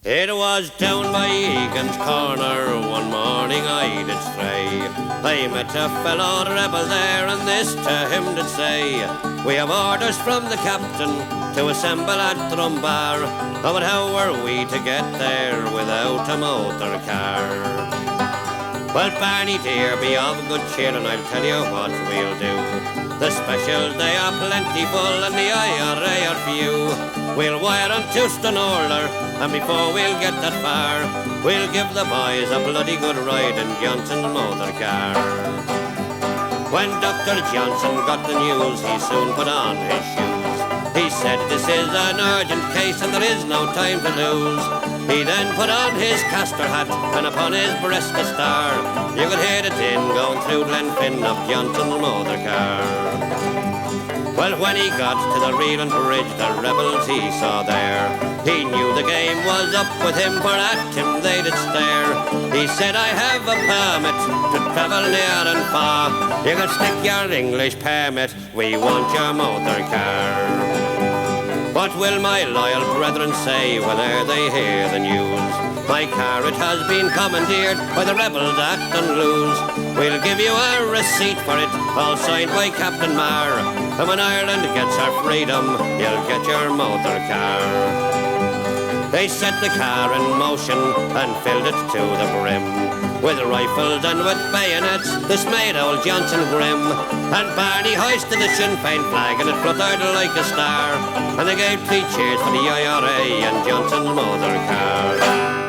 It was down by Egan's Corner, one morning I did stray. I met a fellow rebel there, and this to him did say, "We have orders from the captain to assemble at Drumbar, but how were we to get there without a motor car?" Well, Barney dear, be of good cheer, and I'll tell you what we'll do. The specials, they are plentiful, and the IRA are few. We'll wire on to Stonewall, and before we'll get that far, we'll give the boys a bloody good ride in Johnson's motor car. When Dr. Johnson got the news, he soon put on his shoes. He said, "This is an urgent case, and there is no time to lose." He then put on his castor hat, and upon his breast a star. You could hear the din going through Glenfin of Johnson's motor car. Well, when he got to the Reeland Bridge, the rebels he saw there, he knew the game was up with him, for at him they did stare. He said, "I have a permit to travel near and far. You can stick your English permit, we want your motor car." What will my loyal brethren say whene'er they hear the news? My car, it has been commandeered by the rebels at Dunluce. We'll give you a receipt for it, all signed by Captain Marr. And when Ireland gets her freedom, you'll get your motor car. They set the car in motion and filled it to the brim. With rifles and with bayonets, this made old Johnson grim. And Barney hoisted the Sinn Féin flag, and it fluttered like a star. And they gave 3 cheers for the IRA and Johnson's motor car.